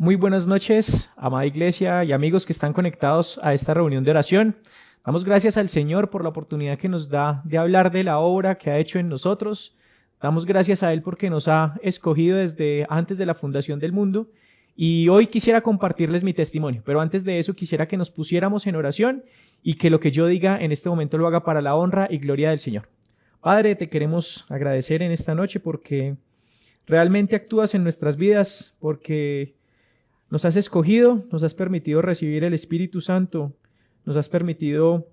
Muy buenas noches, amada iglesia y amigos que están conectados a esta reunión de oración. Damos gracias al Señor por la oportunidad que nos da de hablar de la obra que ha hecho en nosotros. Damos gracias a Él porque nos ha escogido desde antes de la fundación del mundo. Y hoy quisiera compartirles mi testimonio, pero antes de eso quisiera que nos pusiéramos en oración y que lo que yo diga en este momento lo haga para la honra y gloria del Señor. Padre, te queremos agradecer en esta noche porque realmente actúas en nuestras vidas, porque nos has escogido, nos has permitido recibir el Espíritu Santo, nos has permitido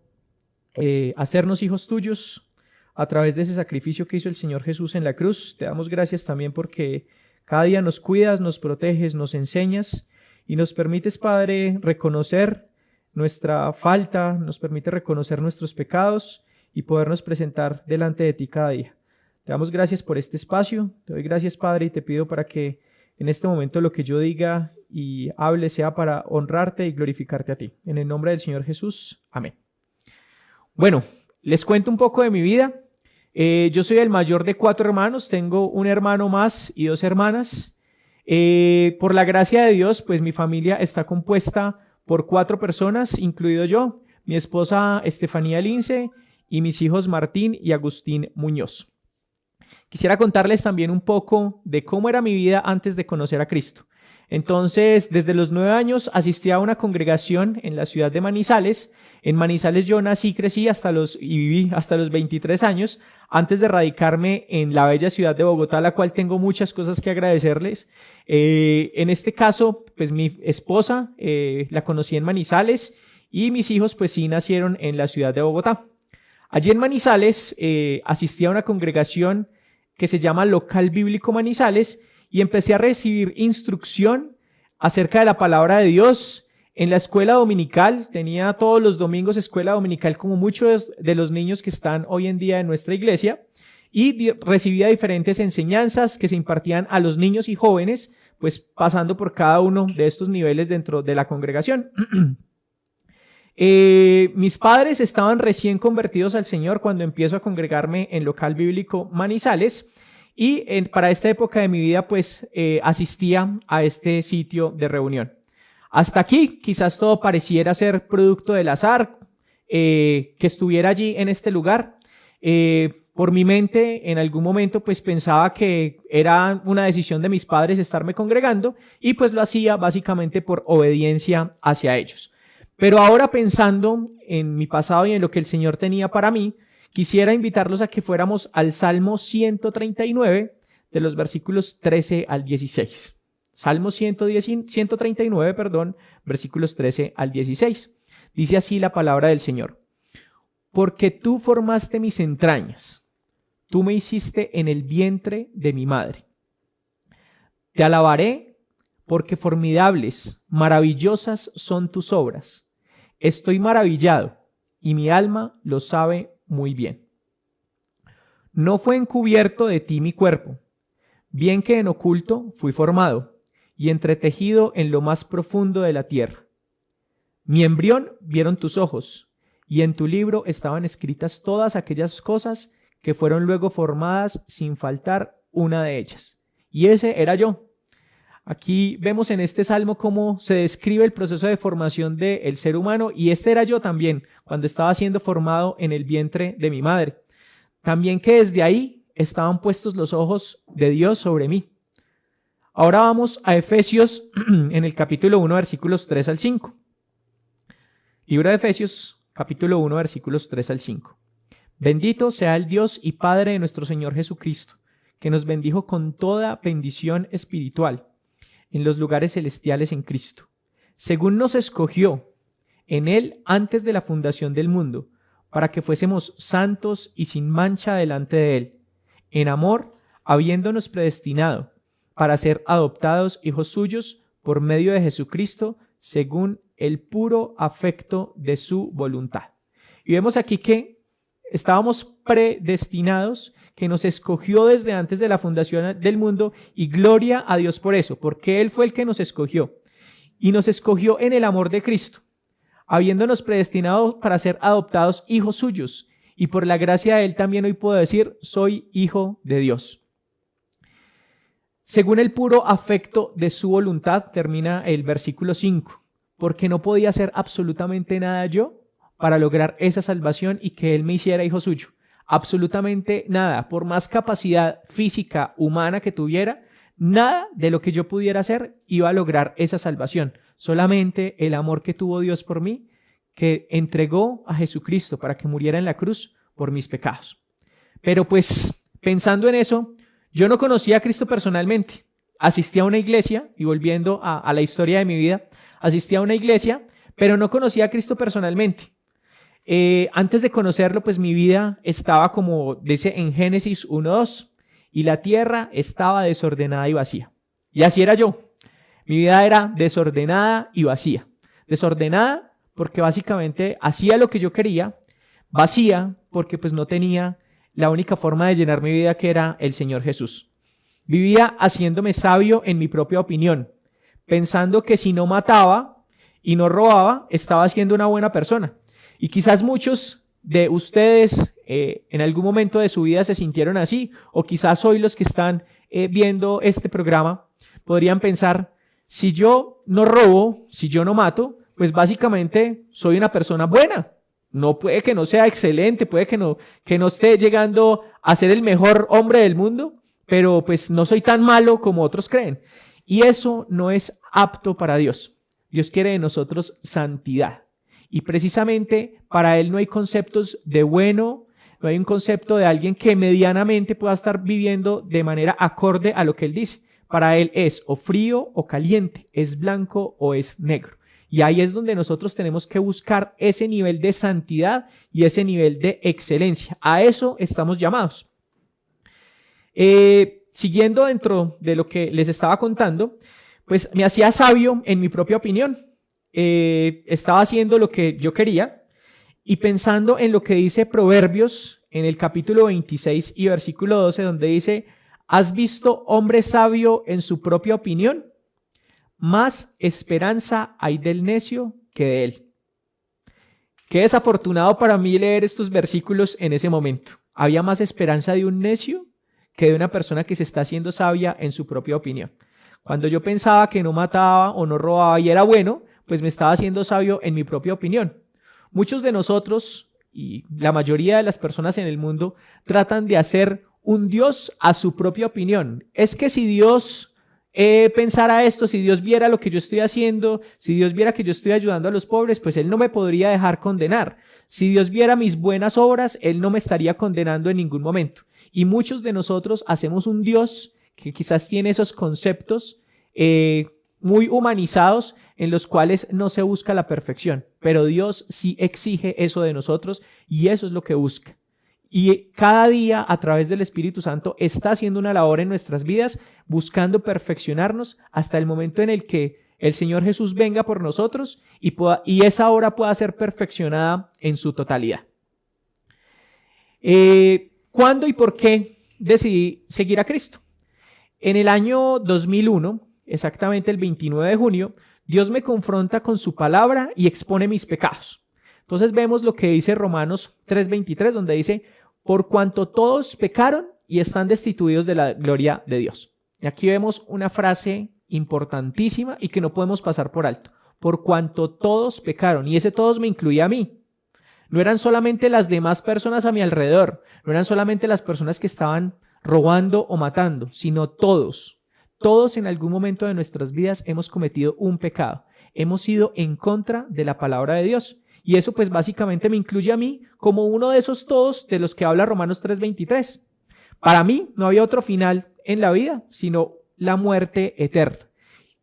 hacernos hijos tuyos a través de ese sacrificio que hizo el Señor Jesús en la cruz. Te damos gracias también porque cada día nos cuidas, nos proteges, nos enseñas y nos permites, Padre, reconocer nuestra falta, nos permite reconocer nuestros pecados y podernos presentar delante de ti cada día. Te damos gracias por este espacio, te doy gracias, Padre, y te pido para que en este momento lo que yo diga y hable sea para honrarte y glorificarte a ti. En el nombre del Señor Jesús, amén. Bueno, les cuento un poco de mi vida. Yo soy el mayor de 4 hermanos, tengo un hermano más y 2 hermanas. Por la gracia de Dios, pues mi familia está compuesta por 4 personas, incluido yo, mi esposa Estefanía Lince y mis hijos Martín y Agustín Muñoz. Quisiera contarles también un poco de cómo era mi vida antes de conocer a Cristo. Entonces, desde los 9 años asistí a una congregación en la ciudad de Manizales. En Manizales yo nací y crecí y viví hasta los 23 años, antes de radicarme en la bella ciudad de Bogotá, a la cual tengo muchas cosas que agradecerles. En este caso, pues mi esposa la conocí en Manizales y mis hijos pues sí nacieron en la ciudad de Bogotá. Allí en Manizales asistí a una congregación que se llama Local Bíblico Manizales y empecé a recibir instrucción acerca de la palabra de Dios en la escuela dominical. Tenía todos los domingos escuela dominical como muchos de los niños que están hoy en día en nuestra iglesia y recibía diferentes enseñanzas que se impartían a los niños y jóvenes, pues pasando por cada uno de estos niveles dentro de la congregación. Mis padres estaban recién convertidos al Señor cuando empiezo a congregarme en Local Bíblico Manizales y para esta época de mi vida pues asistía a este sitio de reunión. Hasta aquí quizás todo pareciera ser producto del azar, que estuviera allí en este lugar. Por mi mente en algún momento pues pensaba que era una decisión de mis padres estarme congregando y pues lo hacía básicamente por obediencia hacia ellos. Pero ahora pensando en mi pasado y en lo que el Señor tenía para mí, quisiera invitarlos a que fuéramos al Salmo 139, de los versículos 13 al 16. Salmo 139, versículos 13 al 16. Dice así la palabra del Señor. Porque tú formaste mis entrañas, tú me hiciste en el vientre de mi madre. Te alabaré porque formidables, maravillosas son tus obras. Estoy maravillado y mi alma lo sabe muy bien. No fue encubierto de ti mi cuerpo, bien que en oculto fui formado y entretejido en lo más profundo de la tierra. Mi embrión vieron tus ojos y en tu libro estaban escritas todas aquellas cosas que fueron luego formadas sin faltar una de ellas. Y ese era yo. Aquí vemos en este salmo cómo se describe el proceso de formación del ser humano y este era yo también cuando estaba siendo formado en el vientre de mi madre. También que desde ahí estaban puestos los ojos de Dios sobre mí. Ahora vamos a Efesios en el capítulo 1, versículos 3 al 5. Libro de Efesios, capítulo 1, versículos 3 al 5. Bendito sea el Dios y Padre de nuestro Señor Jesucristo, que nos bendijo con toda bendición espiritual en los lugares celestiales en Cristo, según nos escogió en Él antes de la fundación del mundo, para que fuésemos santos y sin mancha delante de Él, en amor, habiéndonos predestinado para ser adoptados hijos suyos por medio de Jesucristo, según el puro afecto de su voluntad. Y vemos aquí que estábamos predestinados, que nos escogió desde antes de la fundación del mundo, y gloria a Dios por eso, porque Él fue el que nos escogió y nos escogió en el amor de Cristo, habiéndonos predestinado para ser adoptados hijos suyos, y por la gracia de Él también hoy puedo decir, soy hijo de Dios. según el puro afecto de su voluntad, termina el versículo 5, porque no podía hacer absolutamente nada yo para lograr esa salvación y que Él me hiciera hijo suyo. Absolutamente nada, por más capacidad física, humana que tuviera, nada de lo que yo pudiera hacer iba a lograr esa salvación. Solamente el amor que tuvo Dios por mí, que entregó a Jesucristo para que muriera en la cruz por mis pecados. Pero pues, pensando en eso, yo no conocía a Cristo personalmente. Asistí a una iglesia, y volviendo a la historia de mi vida, asistí a una iglesia, pero no conocía a Cristo personalmente. Antes de conocerlo, pues mi vida estaba como dice en Génesis 1:2, y la tierra estaba desordenada y vacía. Y así era yo. Mi vida era desordenada y vacía. Desordenada porque básicamente hacía lo que yo quería, vacía porque pues no tenía la única forma de llenar mi vida, que era el Señor Jesús. Vivía haciéndome sabio en mi propia opinión, pensando que si no mataba y no robaba, estaba siendo una buena persona. Y quizás muchos de ustedes en algún momento de su vida se sintieron así, o quizás hoy los que están viendo este programa podrían pensar, si yo no robo, si yo no mato, pues básicamente soy una persona buena. No puede que no sea excelente, puede que no esté llegando a ser el mejor hombre del mundo, pero pues no soy tan malo como otros creen. Y eso no es apto para Dios. Dios quiere de nosotros santidad. Y precisamente para Él no hay conceptos de bueno, no hay un concepto de alguien que medianamente pueda estar viviendo de manera acorde a lo que Él dice. Para Él es o frío o caliente, es blanco o es negro. Y ahí es donde nosotros tenemos que buscar ese nivel de santidad y ese nivel de excelencia. A eso estamos llamados. Siguiendo dentro de lo que les estaba contando, pues me hacía sabio en mi propia opinión. Estaba haciendo lo que yo quería y pensando en lo que dice Proverbios en el capítulo 26 y versículo 12, donde dice: ¿has visto hombre sabio en su propia opinión? Más esperanza hay del necio que de él. Qué desafortunado para mí leer estos versículos en ese momento. Había más esperanza de un necio que de una persona que se está haciendo sabia en su propia opinión. Cuando yo pensaba que no mataba o no robaba y era bueno, pues me estaba haciendo sabio en mi propia opinión. Muchos de nosotros y la mayoría de las personas en el mundo tratan de hacer un Dios a su propia opinión. Es que si Dios pensara esto, si Dios viera lo que yo estoy haciendo, si Dios viera que yo estoy ayudando a los pobres, pues Él no me podría dejar condenar. Si Dios viera mis buenas obras, Él no me estaría condenando en ningún momento. Y muchos de nosotros hacemos un Dios que quizás tiene esos conceptos muy humanizados en los cuales no se busca la perfección, pero Dios sí exige eso de nosotros y eso es lo que busca. Y cada día a través del Espíritu Santo está haciendo una labor en nuestras vidas buscando perfeccionarnos hasta el momento en el que el Señor Jesús venga por nosotros y esa obra pueda ser perfeccionada en su totalidad. ¿Cuándo y por qué decidí seguir a Cristo? En el año 2001, exactamente el 29 de junio, Dios me confronta con su palabra y expone mis pecados. Entonces vemos lo que dice Romanos 3:23, donde dice: por cuanto todos pecaron y están destituidos de la gloria de Dios. Y aquí vemos una frase importantísima y que no podemos pasar por alto. Por cuanto todos pecaron, y ese todos me incluía a mí. No eran solamente las demás personas a mi alrededor, no eran solamente las personas que estaban robando o matando, sino todos. Todos en algún momento de nuestras vidas hemos cometido un pecado. Hemos ido en contra de la palabra de Dios. Y eso pues básicamente me incluye a mí como uno de esos todos de los que habla Romanos 3:23. Para mí no había otro final en la vida, sino la muerte eterna.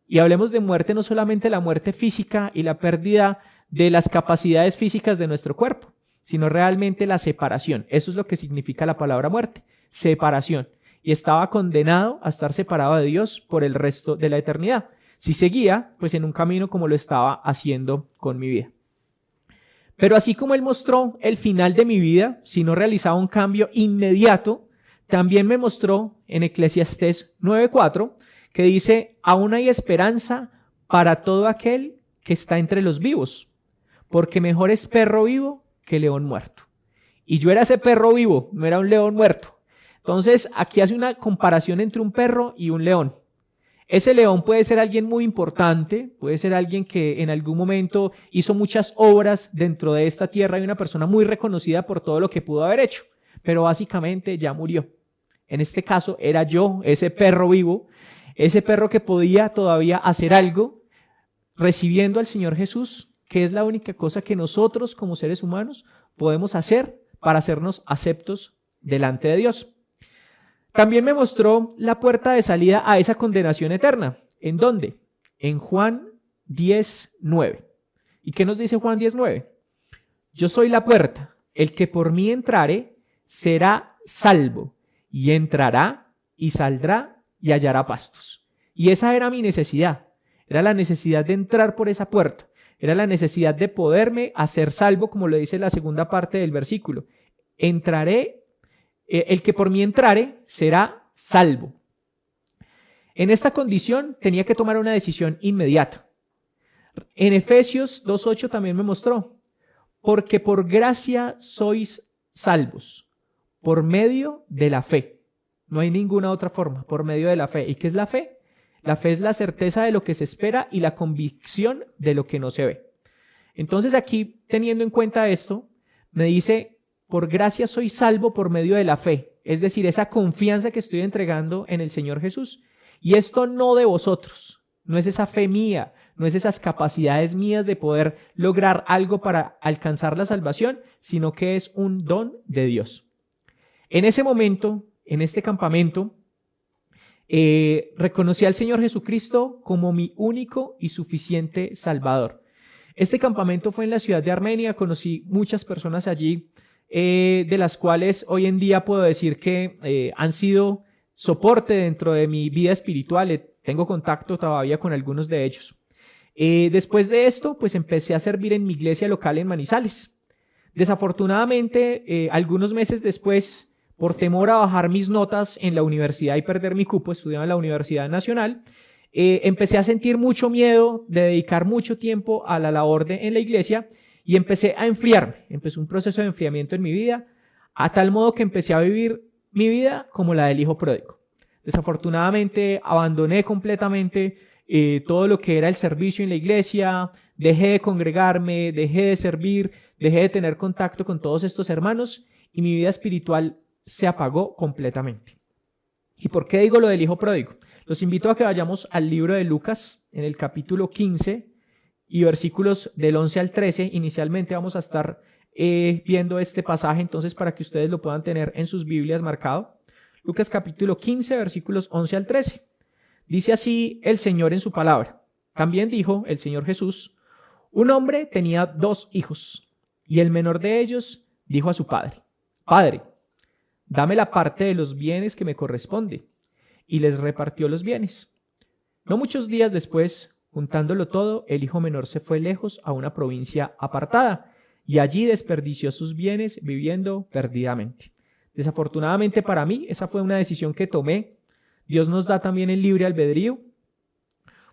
Y hablemos de muerte, no solamente la muerte física y la pérdida de las capacidades físicas de nuestro cuerpo, sino realmente la separación. Eso es lo que significa la palabra muerte, separación. Y estaba condenado a estar separado de Dios por el resto de la eternidad. Si seguía, pues en un camino como lo estaba haciendo con mi vida. Pero así como Él mostró el final de mi vida, si no realizaba un cambio inmediato, también me mostró en Eclesiastés 9:4, que dice: aún hay esperanza para todo aquel que está entre los vivos, porque mejor es perro vivo que león muerto. Y yo era ese perro vivo, no era un león muerto. Entonces, aquí hace una comparación entre un perro y un león. Ese león puede ser alguien muy importante, puede ser alguien que en algún momento hizo muchas obras dentro de esta tierra y una persona muy reconocida por todo lo que pudo haber hecho, pero básicamente ya murió. En este caso era yo, ese perro vivo, ese perro que podía todavía hacer algo, recibiendo al Señor Jesús, que es la única cosa que nosotros como seres humanos podemos hacer para hacernos aceptos delante de Dios. También me mostró la puerta de salida a esa condenación eterna. ¿En dónde? En Juan 10:9. ¿Y qué nos dice Juan 10:9? Yo soy la puerta. El que por mí entrare será salvo, y entrará y saldrá y hallará pastos. Y esa era mi necesidad. Era la necesidad de entrar por esa puerta. Era la necesidad de poderme hacer salvo, como lo dice la segunda parte del versículo. El que por mí entrare será salvo. En esta condición tenía que tomar una decisión inmediata. En Efesios 2:8 también me mostró, porque por gracia sois salvos, por medio de la fe. No hay ninguna otra forma, por medio de la fe. ¿Y qué es la fe? La fe es la certeza de lo que se espera y la convicción de lo que no se ve. Entonces aquí, teniendo en cuenta esto, me dice, por gracia soy salvo por medio de la fe, es decir, esa confianza que estoy entregando en el Señor Jesús. Y esto no de vosotros, no es esa fe mía, no es esas capacidades mías de poder lograr algo para alcanzar la salvación, sino que es un don de Dios. En ese momento, en este campamento, reconocí al Señor Jesucristo como mi único y suficiente Salvador. Este campamento fue en la ciudad de Armenia, conocí muchas personas allí, de las cuales hoy en día puedo decir que han sido soporte dentro de mi vida espiritual. Tengo contacto todavía con algunos de ellos. Después de esto, pues empecé a servir en mi iglesia local en Manizales. Desafortunadamente, algunos meses después, por temor a bajar mis notas en la universidad y perder mi cupo, estudiaba en la Universidad Nacional, empecé a sentir mucho miedo de dedicar mucho tiempo a la labor en la iglesia y empecé a enfriarme. Empezó un proceso de enfriamiento en mi vida, a tal modo que empecé a vivir mi vida como la del hijo pródigo. Desafortunadamente, abandoné completamente todo lo que era el servicio en la iglesia, dejé de congregarme, dejé de servir, dejé de tener contacto con todos estos hermanos y mi vida espiritual se apagó completamente. ¿Y por qué digo lo del hijo pródigo? Los invito a que vayamos al libro de Lucas, en el capítulo 15 y versículos del 11 al 13. Inicialmente vamos a estar viendo este pasaje, entonces para que ustedes lo puedan tener en sus Biblias marcado. Lucas capítulo 15, versículos 11 al 13. Dice así el Señor en su palabra. También dijo el Señor Jesús, un hombre tenía 2 hijos, y el menor de ellos dijo a su padre, Padre, dame la parte de los bienes que me corresponde. Y les repartió los bienes. No muchos días después, juntándolo todo, el hijo menor se fue lejos a una provincia apartada, y allí desperdició sus bienes viviendo perdidamente. Desafortunadamente para mí, esa fue una decisión que tomé. Dios nos da también el libre albedrío.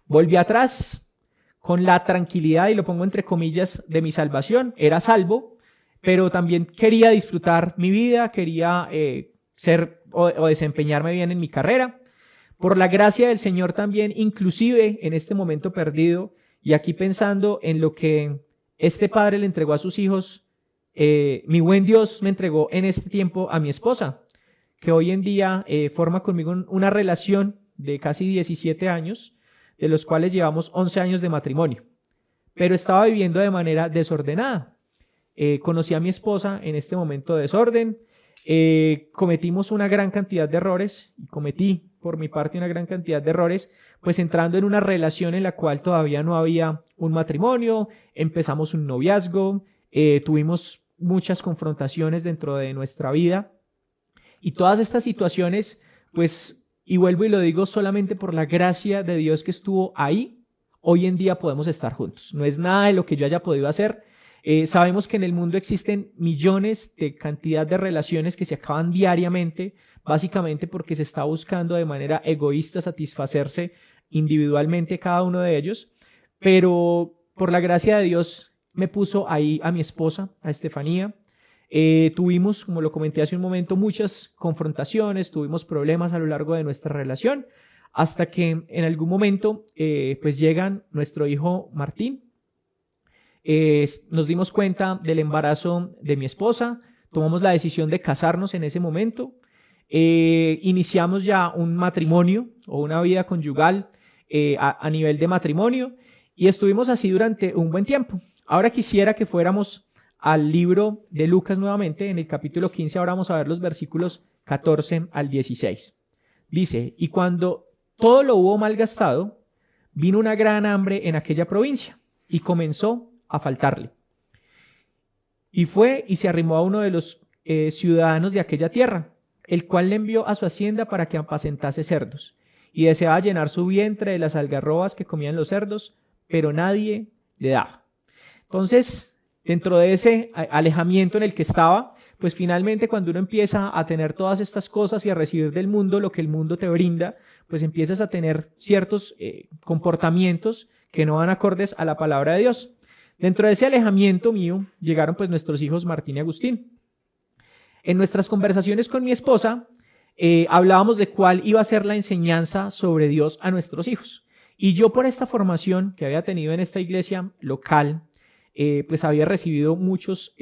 Volví atrás con la tranquilidad, y lo pongo entre comillas, de mi salvación. Era salvo, pero también quería disfrutar mi vida, quería ser o desempeñarme bien en mi carrera. Por la gracia del Señor también, inclusive en este momento perdido, y aquí pensando en lo que este padre le entregó a sus hijos, mi buen Dios me entregó en este tiempo a mi esposa, que hoy en día forma conmigo una relación de casi 17 años, de los cuales llevamos 11 años de matrimonio, pero estaba viviendo de manera desordenada. Conocí a mi esposa en este momento de desorden, cometimos una gran cantidad de errores, y cometí por mi parte una gran cantidad de errores, pues entrando en una relación en la cual todavía no había un matrimonio, empezamos un noviazgo, tuvimos muchas confrontaciones dentro de nuestra vida, y todas estas situaciones, pues, y vuelvo y lo digo solamente por la gracia de Dios que estuvo ahí, hoy en día podemos estar juntos. No es nada de lo que yo haya podido hacer. Sabemos que en el mundo existen millones de cantidad de relaciones que se acaban diariamente, básicamente porque se está buscando de manera egoísta satisfacerse individualmente cada uno de ellos, pero por la gracia de Dios me puso ahí a mi esposa, a Estefanía. Tuvimos, como lo comenté hace un momento, muchas confrontaciones, tuvimos problemas a lo largo de nuestra relación, hasta que en algún momento pues llega nuestro hijo Martín. Nos dimos cuenta del embarazo de mi esposa, tomamos la decisión de casarnos en ese momento, iniciamos ya un matrimonio o una vida conyugal a nivel de matrimonio y estuvimos así durante un buen tiempo. Ahora quisiera que fuéramos al libro de Lucas nuevamente, en el capítulo 15, ahora vamos a ver los versículos 14 al 16. Dice, y cuando todo lo hubo malgastado, vino una gran hambre en aquella provincia y comenzó a faltarle. Y fue y se arrimó a uno de los ciudadanos de aquella tierra, el cual le envió a su hacienda para que apacentase cerdos, y deseaba llenar su vientre de las algarrobas que comían los cerdos, pero nadie le daba. Entonces, dentro de ese alejamiento en el que estaba, pues finalmente cuando uno empieza a tener todas estas cosas y a recibir del mundo lo que el mundo te brinda, pues empiezas a tener ciertos comportamientos que no van acordes a la palabra de Dios. Dentro de ese alejamiento mío llegaron pues nuestros hijos Martín y Agustín. En nuestras conversaciones con mi esposa hablábamos de cuál iba a ser la enseñanza sobre Dios a nuestros hijos. Y yo por esta formación que había tenido en esta iglesia local, pues había recibido muchos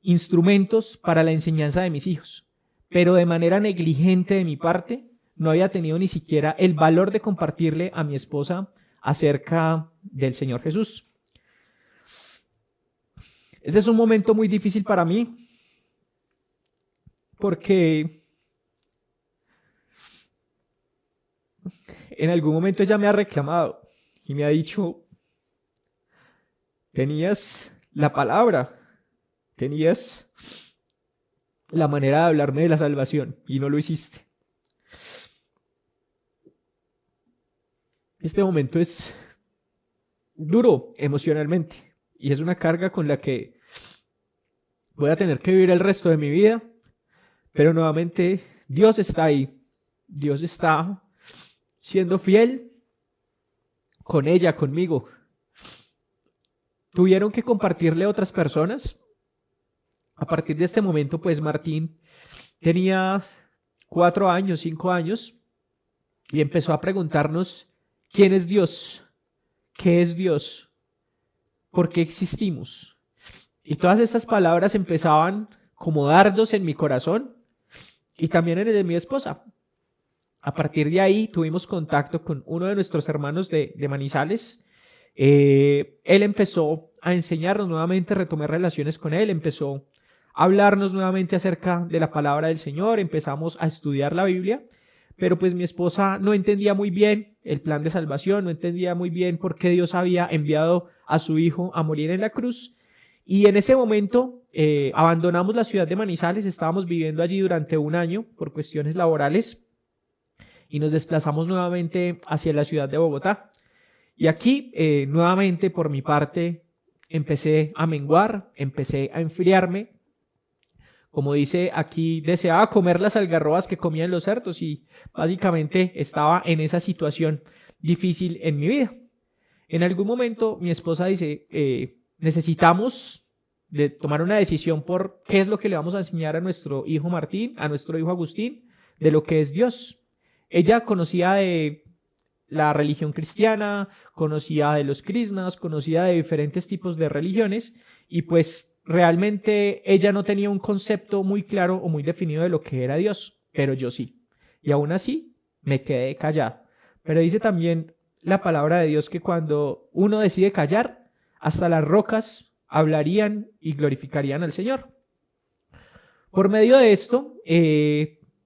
instrumentos para la enseñanza de mis hijos, pero de manera negligente de mi parte no había tenido ni siquiera el valor de compartirle a mi esposa acerca del Señor Jesús. Este es un momento muy difícil para mí porque en algún momento ella me ha reclamado y me ha dicho, tenías la palabra, tenías la manera de hablarme de la salvación y no lo hiciste. Este momento es duro emocionalmente y es una carga con la que voy a tener que vivir el resto de mi vida, pero nuevamente Dios está ahí, Dios está siendo fiel con ella, conmigo. Tuvieron que compartirle a otras personas. A partir de este momento, pues Martín tenía 4 años, 5 años y empezó a preguntarnos, ¿quién es Dios? ¿Qué es Dios? ¿Por qué existimos? Y todas estas palabras empezaban como dardos en mi corazón y también en el de mi esposa. A partir de ahí tuvimos contacto con uno de nuestros hermanos de Manizales. Él empezó a enseñarnos nuevamente, retomé relaciones con él, empezó a hablarnos nuevamente acerca de la palabra del Señor, empezamos a estudiar la Biblia, pero pues mi esposa no entendía muy bien el plan de salvación, no entendía muy bien por qué Dios había enviado a su hijo a morir en la cruz. Y en ese momento abandonamos la ciudad de Manizales, estábamos viviendo allí durante 1 año por cuestiones laborales y nos desplazamos nuevamente hacia la ciudad de Bogotá. Y aquí nuevamente por mi parte empecé a menguar, empecé a enfriarme. Como dice aquí, deseaba comer las algarrobas que comían los cerdos y básicamente estaba en esa situación difícil en mi vida. En algún momento mi esposa dice, necesitamos de tomar una decisión por qué es lo que le vamos a enseñar a nuestro hijo Martín, a nuestro hijo Agustín, de lo que es Dios. Ella conocía de la religión cristiana, conocía de los krishnas, conocía de diferentes tipos de religiones y pues realmente ella no tenía un concepto muy claro o muy definido de lo que era Dios, pero yo sí. Y aún así me quedé callado. Pero dice también la palabra de Dios que cuando uno decide callar, hasta las rocas hablarían y glorificarían al Señor. Por medio de esto,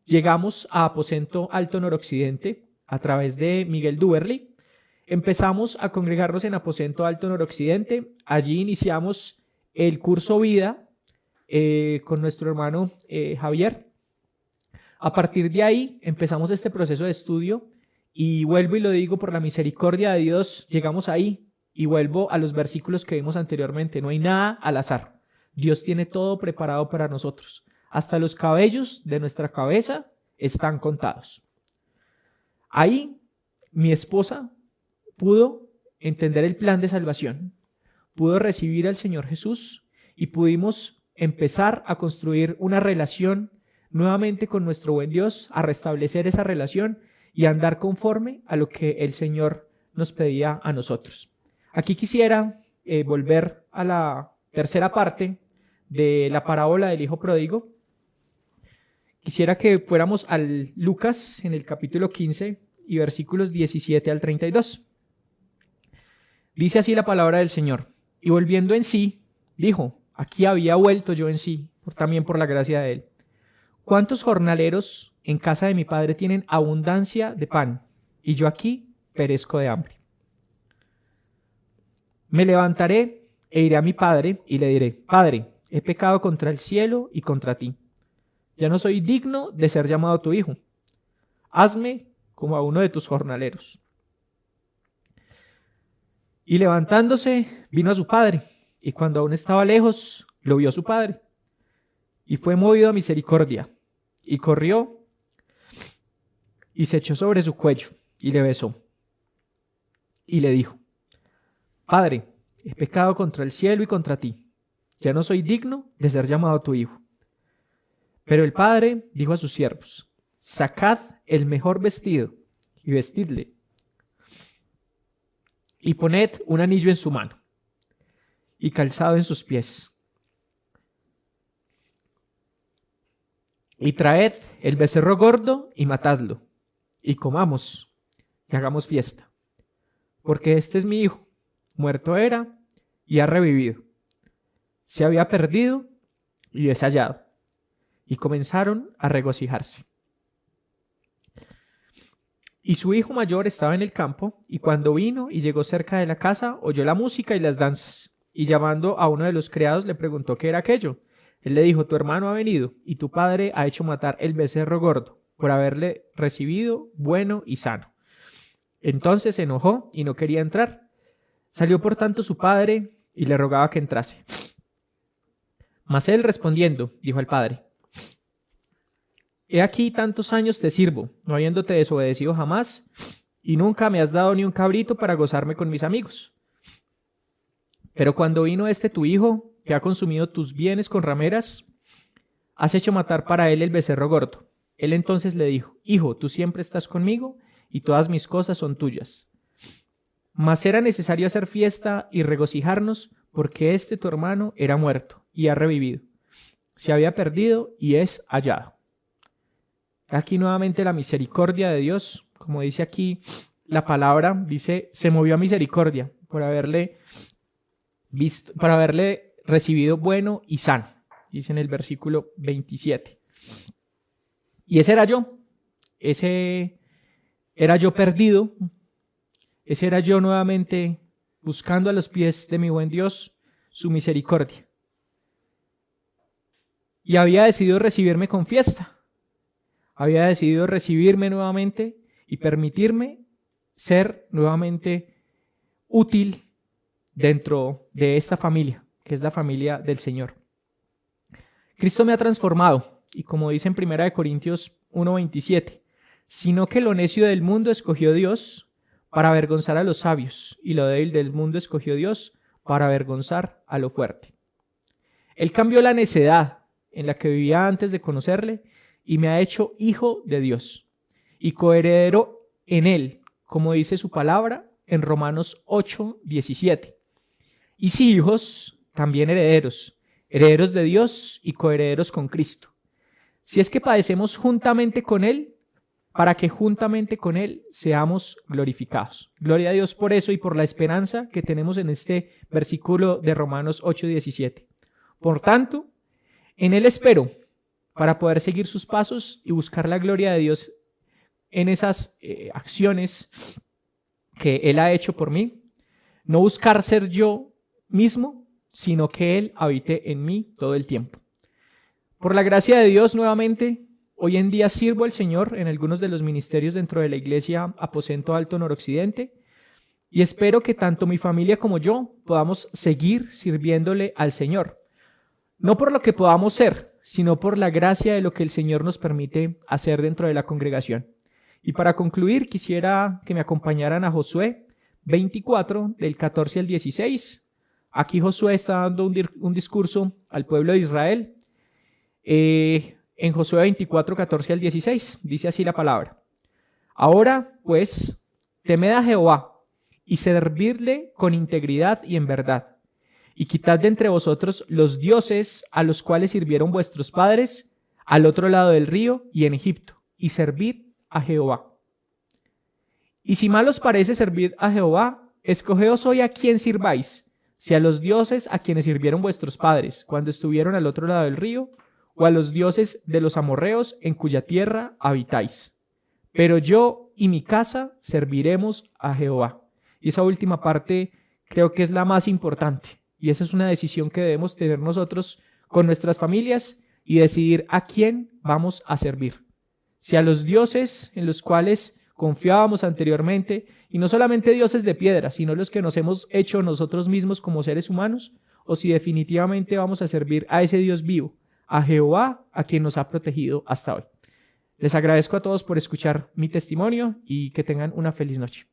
llegamos a Aposento Alto Noroccidente a través de Miguel Duberly. Empezamos a congregarnos en Aposento Alto Noroccidente. Allí iniciamos el curso Vida con nuestro hermano Javier. A partir de ahí empezamos este proceso de estudio y vuelvo y lo digo por la misericordia de Dios, llegamos ahí y vuelvo a los versículos que vimos anteriormente. No hay nada al azar. Dios tiene todo preparado para nosotros. Hasta los cabellos de nuestra cabeza están contados. Ahí mi esposa pudo entender el plan de salvación, pudo recibir al Señor Jesús y pudimos empezar a construir una relación nuevamente con nuestro buen Dios, a restablecer esa relación y a andar conforme a lo que el Señor nos pedía a nosotros. Aquí quisiera volver a la tercera parte de la parábola del hijo pródigo. Quisiera que fuéramos al Lucas en el capítulo 15 y versículos 17 al 32. Dice así la palabra del Señor: y volviendo en sí, dijo, aquí había vuelto yo en sí, también por la gracia de Él. ¿Cuántos jornaleros en casa de mi padre tienen abundancia de pan, y yo aquí perezco de hambre? Me levantaré e iré a mi padre y le diré, Padre, he pecado contra el cielo y contra ti. Ya no soy digno de ser llamado tu hijo. Hazme como a uno de tus jornaleros. Y levantándose, vino a su padre, y cuando aún estaba lejos, lo vio su padre, y fue movido a misericordia, y corrió, y se echó sobre su cuello, y le besó, y le dijo, Padre, he pecado contra el cielo y contra ti, ya no soy digno de ser llamado tu hijo. Pero el padre dijo a sus siervos, sacad el mejor vestido, y vestidle, y poned un anillo en su mano, y calzado en sus pies. Y traed el becerro gordo y matadlo, y comamos, y hagamos fiesta. Porque este es mi hijo, muerto era, y ha revivido. Se había perdido, y es hallado. Y comenzaron a regocijarse. Y su hijo mayor estaba en el campo, y cuando vino y llegó cerca de la casa, oyó la música y las danzas, y llamando a uno de los criados le preguntó qué era aquello. Él le dijo, tu hermano ha venido, y tu padre ha hecho matar el becerro gordo, por haberle recibido bueno y sano. Entonces se enojó y no quería entrar. Salió por tanto su padre y le rogaba que entrase. Mas él respondiendo, dijo al padre, he aquí tantos años te sirvo, no habiéndote desobedecido jamás, y nunca me has dado ni un cabrito para gozarme con mis amigos. Pero cuando vino tu hijo, que ha consumido tus bienes con rameras, has hecho matar para él el becerro gordo. Él entonces le dijo, hijo, tú siempre estás conmigo, y todas mis cosas son tuyas. Mas era necesario hacer fiesta y regocijarnos, porque tu hermano era muerto, y ha revivido. Se había perdido, y es hallado. Aquí nuevamente la misericordia de Dios, como dice aquí la palabra, dice, se movió a misericordia por haberle visto, por haberle recibido bueno y sano, dice en el versículo 27. Y ese era yo perdido, ese era yo nuevamente buscando a los pies de mi buen Dios su misericordia. Y había decidido recibirme con fiesta. Había decidido recibirme nuevamente y permitirme ser nuevamente útil dentro de esta familia, que es la familia del Señor. Cristo me ha transformado, y como dice en 1 Corintios 1:27, sino que lo necio del mundo escogió Dios para avergonzar a los sabios, y lo débil del mundo escogió Dios para avergonzar a lo fuerte. Él cambió la necedad en la que vivía antes de conocerle, y me ha hecho hijo de Dios y coheredero en Él, como dice su palabra en Romanos 8:17. Y si hijos, también herederos, herederos de Dios y coherederos con Cristo. Si es que padecemos juntamente con Él, para que juntamente con Él seamos glorificados. Gloria a Dios por eso y por la esperanza que tenemos en este versículo de Romanos 8:17. Por tanto, en Él espero, para poder seguir sus pasos y buscar la gloria de Dios en esas acciones que Él ha hecho por mí. No buscar ser yo mismo, sino que Él habite en mí todo el tiempo. Por la gracia de Dios, nuevamente, hoy en día sirvo al Señor en algunos de los ministerios dentro de la Iglesia Aposento Alto Noroccidente, y espero que tanto mi familia como yo podamos seguir sirviéndole al Señor. No por lo que podamos ser, sino por la gracia de lo que el Señor nos permite hacer dentro de la congregación. Y para concluir, quisiera que me acompañaran a Josué 24, del 14 al 16. aquí Josué está dando un discurso al pueblo de Israel. En Josué 24, 14 al 16, dice así la palabra. Ahora, pues, temed a Jehová y servidle con integridad y en verdad, y quitad de entre vosotros los dioses a los cuales sirvieron vuestros padres al otro lado del río y en Egipto, y servid a Jehová. Y si mal os parece servir a Jehová, escogeos hoy a quién sirváis, si a los dioses a quienes sirvieron vuestros padres cuando estuvieron al otro lado del río, o a los dioses de los amorreos en cuya tierra habitáis. Pero yo y mi casa serviremos a Jehová. Y esa última parte creo que es la más importante. Y esa es una decisión que debemos tener nosotros con nuestras familias y decidir a quién vamos a servir. Si a los dioses en los cuales confiábamos anteriormente, y no solamente dioses de piedra, sino los que nos hemos hecho nosotros mismos como seres humanos, o si definitivamente vamos a servir a ese Dios vivo, a Jehová, a quien nos ha protegido hasta hoy. Les agradezco a todos por escuchar mi testimonio y que tengan una feliz noche.